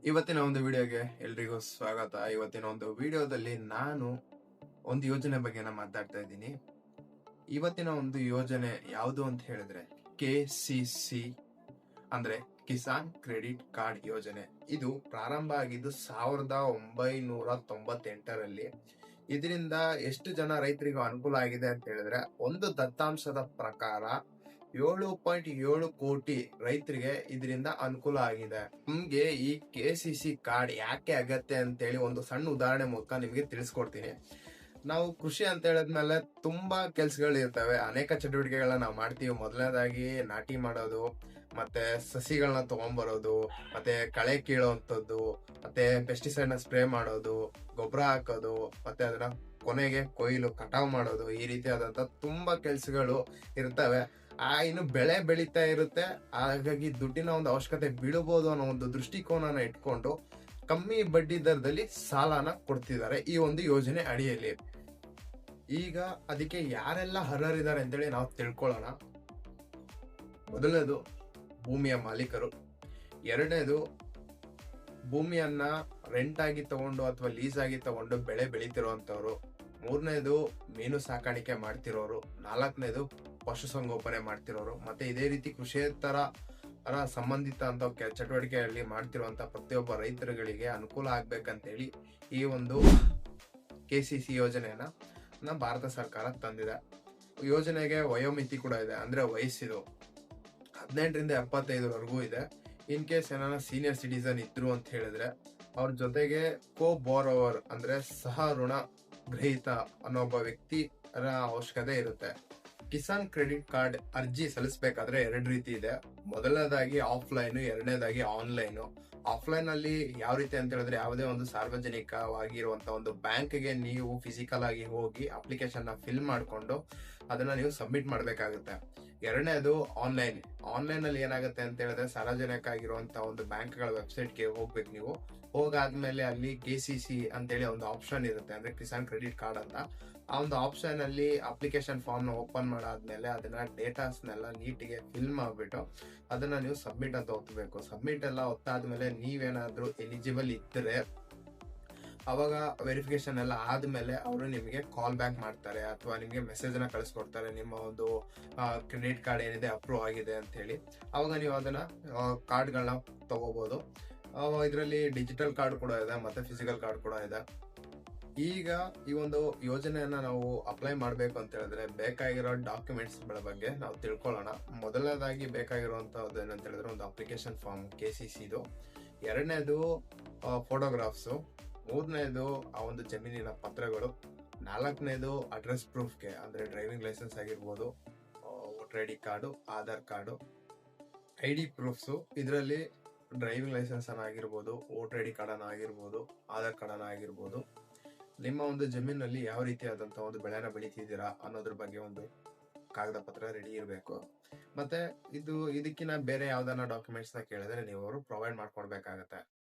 ಇವತ್ತಿನ ಒಂದು ವಿಡಿಯೋಗೆ ಎಲ್ರಿಗೂ ಸ್ವಾಗತ. ಇವತ್ತಿನ ಒಂದು ವಿಡಿಯೋದಲ್ಲಿ ನಾನು ಒಂದು ಯೋಜನೆ ಬಗ್ಗೆ ಮಾತಾಡ್ತಾ ಇದ್ದೀನಿ. ಇವತ್ತಿನ ಒಂದು ಯೋಜನೆ ಯಾವುದು ಅಂತ ಹೇಳಿದ್ರೆ KCC ಅಂದ್ರೆ ಕಿಸಾನ್ ಕ್ರೆಡಿಟ್ ಕಾರ್ಡ್ ಯೋಜನೆ. ಇದು ಪ್ರಾರಂಭ ಆಗಿದ್ದು 1998ರಲ್ಲಿ. ಇದರಿಂದ ಎಷ್ಟು ಜನ ರೈತರಿಗೂ ಅನುಕೂಲ ಆಗಿದೆ ಅಂತ ಹೇಳಿದ್ರೆ, ಒಂದು ದತ್ತಾಂಶದ ಪ್ರಕಾರ 7.7 ಕೋಟಿ ರೈತರಿಗೆ ಇದರಿಂದ ಅನುಕೂಲ ಆಗಿದೆ. ನಿಮ್ಗೆ ಈ KCC ಕಾರ್ಡ್ ಯಾಕೆ ಅಗತ್ಯ ಅಂತೇಳಿ ಒಂದು ಸಣ್ಣ ಉದಾಹರಣೆ ಮೂಲಕ ನಿಮ್ಗೆ ತಿಳಿಸ್ಕೊಡ್ತೀನಿ. ನಾವು ಕೃಷಿ ಅಂತ ಹೇಳಿದ್ಮೇಲೆ ತುಂಬಾ ಕೆಲ್ಸಗಳು ಇರ್ತವೆ, ಅನೇಕ ಚಟುವಟಿಕೆಗಳನ್ನ ನಾವು ಮಾಡ್ತೀವಿ. ಮೊದಲನೇದಾಗಿ ನಾಟಿ ಮಾಡೋದು, ಮತ್ತೆ ಸಸಿಗಳನ್ನ ತಗೊಂಡ್ಬರೋದು, ಮತ್ತೆ ಕಳೆ ಕೀಳೋವಂಥದ್ದು, ಮತ್ತೆ ಪೆಸ್ಟಿಸೈಡ್ ನ ಸ್ಪ್ರೇ ಮಾಡೋದು, ಗೊಬ್ಬರ ಹಾಕೋದು, ಮತ್ತೆ ಅದನ್ನ ಕೊನೆಗೆ ಕೊಯ್ಲು ಕಟಾವ್ ಮಾಡೋದು, ಈ ರೀತಿಯಾದಂತ ತುಂಬಾ ಕೆಲ್ಸಗಳು ಇರ್ತವೆ. ಇನ್ನು ಬೆಳೆ ಬೆಳೀತಾ ಇರುತ್ತೆ, ಹಾಗಾಗಿ ದುಡ್ಡಿನ ಒಂದು ಅವಶ್ಯಕತೆ ಬೀಳಬಹುದು ಅನ್ನೋ ಒಂದು ದೃಷ್ಟಿಕೋನನ ಇಟ್ಕೊಂಡು ಕಮ್ಮಿ ಬಡ್ಡಿ ದರದಲ್ಲಿ ಸಾಲನ ಕೊಡ್ತಿದ್ದಾರೆ ಈ ಒಂದು ಯೋಜನೆ ಅಡಿಯಲ್ಲಿ. ಈಗ ಅದಕ್ಕೆ ಯಾರೆಲ್ಲ ಅರ್ಹರಿದ್ದಾರೆ ಅಂತೇಳಿ ನಾವು ತಿಳ್ಕೊಳ್ಳೋಣ. ಮೊದಲನೇದು ಭೂಮಿಯ ಮಾಲೀಕರು, ಎರಡನೇದು ಭೂಮಿಯನ್ನ ರೆಂಟ್ ಆಗಿ ತಗೊಂಡು ಅಥವಾ ಲೀಸ್ ಆಗಿ ತಗೊಂಡು ಬೆಳೆ ಬೆಳಿತಿರುವಂತವ್ರು, ಮೂರನೇದು ಮೀನು ಸಾಕಾಣಿಕೆ ಮಾಡ್ತಿರೋರು, ನಾಲ್ಕನೇದು ಪಶುಸಂಗೋಪನೆ ಮಾಡ್ತಿರೋರು, ಮತ್ತೆ ಇದೇ ರೀತಿ ಕೃಷಿಯೇತರ ಸಂಬಂಧಿತ ಅಂತ ಚಟುವಟಿಕೆಯಲ್ಲಿ ಮಾಡ್ತಿರುವಂತ ಪ್ರತಿಯೊಬ್ಬ ರೈತರುಗಳಿಗೆ ಅನುಕೂಲ ಆಗ್ಬೇಕಂತೇಳಿ ಈ ಒಂದು KCC ಯೋಜನೆಯನ್ನ ಭಾರತ ಸರ್ಕಾರ ತಂದಿದೆ. ಯೋಜನೆಗೆ ವಯೋಮಿತಿ ಕೂಡ ಇದೆ, ಅಂದ್ರೆ ವಯಸ್ಸಿದು 18ರಿಂದ 75ವರೆಗೂ ಇದೆ. ಇನ್ ಕೇಸ್ ಏನಾರ ಸೀನಿಯರ್ ಸಿಟಿಸನ್ ಇದ್ರು ಅಂತ ಹೇಳಿದ್ರೆ ಅವ್ರ ಜೊತೆಗೆ ಬೋರೋವರ್ ಅಂದ್ರೆ ಸಹ ಋಣ ಗ್ರಹೀತ ಅನ್ನೋ ಒಬ್ಬ ವ್ಯಕ್ತಿ ಅವಶ್ಯಕತೆ ಇರುತ್ತೆ. ಕಿಸಾನ್ ಕ್ರೆಡಿಟ್ ಕಾರ್ಡ್ ಅರ್ಜಿ ಸಲ್ಲಿಸಬೇಕಾದ್ರೆ 2 ರೀತಿ ಇದೆ. ಮೊದಲನೇದಾಗಿ ಆಫ್ಲೈನ್, ಎರಡನೇದಾಗಿ ಆನ್ಲೈನ್. ಆಫ್ಲೈನ್ ಅಲ್ಲಿ ಯಾವ ರೀತಿ ಅಂತ ಹೇಳಿದ್ರೆ, ಯಾವುದೇ ಒಂದು ಸಾರ್ವಜನಿಕವಾಗಿರುವಂತ ಒಂದು ಬ್ಯಾಂಕ್ಗೆ ನೀವು ಫಿಸಿಕಲ್ ಆಗಿ ಹೋಗಿ ಅಪ್ಲಿಕೇಶನ್ ನ ಫಿಲ್ ಮಾಡಿಕೊಂಡು ಅದನ್ನ ನೀವು ಸಬ್ಮಿಟ್ ಮಾಡ್ಬೇಕಾಗುತ್ತೆ. ಎರಡನೇದು ಆನ್ಲೈನ್ ಅಲ್ಲಿ ಏನಾಗುತ್ತೆ ಅಂತ ಹೇಳಿದ್ರೆ, ಸಾರ್ವಜನಿಕ ಆಗಿರುವಂತ ಒಂದು ಬ್ಯಾಂಕ್ಗಳ ವೆಬ್ಸೈಟ್ಗೆ ಹೋಗ್ಬೇಕು. ನೀವು ಹೋಗಾದ್ಮೇಲೆ ಅಲ್ಲಿ KCC ಅಂತೇಳಿ ಒಂದು ಆಪ್ಷನ್ ಇರುತ್ತೆ, ಅಂದ್ರೆ ಕಿಸಾನ್ ಕ್ರೆಡಿಟ್ ಕಾರ್ಡ್ ಅಂತ. ಆ ಒಂದು ಆಪ್ಷನ್ ಅಲ್ಲಿ ಅಪ್ಲಿಕೇಶನ್ ಫಾರ್ಮ್ ನ ಓಪನ್ ಮಾಡಾದ್ಮೇಲೆ ಅದನ್ನ ಡೇಟಾಸ್ನೆಲ್ಲ ನೀಟಿಗೆ ಫಿಲ್ ಮಾಡ್ಬಿಟ್ಟು ಅದನ್ನ ನೀವು ಸಬ್ಮಿಟ್ ಅಂತ ಒತ್ತಬೇಕು. ಸಬ್ಮಿಟ್ ಎಲ್ಲ ಒತ್ತಾದ್ಮೇಲೆ ನೀವೇನಾದ್ರೂ ಎಲಿಜಿಬಲ್ ಇದ್ರೆ ಅವಾಗ ವೆರಿಫಿಕೇಶನ್ ಎಲ್ಲ ಆದ್ಮೇಲೆ ಅವರು ನಿಮಗೆ ಕಾಲ್ ಬ್ಯಾಕ್ ಮಾಡ್ತಾರೆ ಅಥವಾ ನಿಮಗೆ ಮೆಸೇಜ್ ನ ಕಳಿಸ್ಕೊಡ್ತಾರೆ, ನಿಮ್ಮ ಒಂದು ಕ್ರೆಡಿಟ್ ಕಾರ್ಡ್ ಏನಿದೆ ಅಪ್ರೂವ್ ಆಗಿದೆ ಅಂತ ಹೇಳಿ. ಅವಾಗ ನೀವು ಅದನ್ನ ಕಾರ್ಡ್ಗಳನ್ನ ತಗೋಬಹುದು. ಇದರಲ್ಲಿ ಡಿಜಿಟಲ್ ಕಾರ್ಡ್ ಕೂಡ ಇದೆ, ಮತ್ತೆ ಫಿಸಿಕಲ್ ಕಾರ್ಡ್ ಕೂಡ ಇದೆ. ಈಗ ಈ ಒಂದು ಯೋಜನೆಯನ್ನ ನಾವು ಅಪ್ಲೈ ಮಾಡ್ಬೇಕು ಅಂತ ಹೇಳಿದ್ರೆ ಬೇಕಾಗಿರೋ ಡಾಕ್ಯುಮೆಂಟ್ಸ್ ಗಳ ಬಗ್ಗೆ ನಾವು ತಿಳ್ಕೊಳ್ಳೋಣ. ಮೊದಲನೇದಾಗಿ ಬೇಕಾಗಿರುವಂತದ್ದು ಏನಂತ ಹೇಳಿದ್ರೆ ಒಂದು ಅಪ್ಲಿಕೇಶನ್ ಫಾರ್ಮ್ KCCದು, ಎರಡನೇದು ಫೋಟೋಗ್ರಾಫ್ಸ್, ಮೂರನೇದು ಆ ಒಂದು ಜಮೀನಿನ ಪತ್ರಗಳು, ನಾಲ್ಕನೇದು ಅಡ್ರೆಸ್ ಪ್ರೂಫ್ಗೆ ಅಂದ್ರೆ ಡ್ರೈವಿಂಗ್ ಲೈಸೆನ್ಸ್ ಆಗಿರ್ಬೋದು, voter ID card, Aadhaar card, ID proofs. ಇದರಲ್ಲಿ ಡ್ರೈವಿಂಗ್ ಲೈಸೆನ್ಸ್ ಅನ್ನ ಆಗಿರ್ಬೋದು, ವೋಟರ್ ID ಕಾರ್ಡ್ ಅನ್ನ ಆಗಿರ್ಬೋದು, ಆಧಾರ್ ಕಾರ್ಡ್ ಅನ್ನ ಆಗಿರ್ಬೋದು, ನಿಮ್ಮ ಒಂದು ಜಮೀನಲ್ಲಿ ಯಾವ ರೀತಿಯಾದಂತಹ ಒಂದು ಬೆಳೆನ ಬೆಳಿತಿದ್ದೀರಾ ಅನ್ನೋದ್ರ ಬಗ್ಗೆ ಒಂದು ಕಾಗದ ಪತ್ರ ರೆಡಿ ಇರಬೇಕು. ಮತ್ತೆ ಇದಕ್ಕಿನ ಬೇರೆ ಯಾವ್ದಾನ ಡಾಕ್ಯುಮೆಂಟ್ಸ್ ನ ಕೇಳಿದ್ರೆ ನೀವು ಅವರು ಪ್ರೊವೈಡ್ ಮಾಡ್ಕೊಡ್ಬೇಕಾಗತ್ತೆ.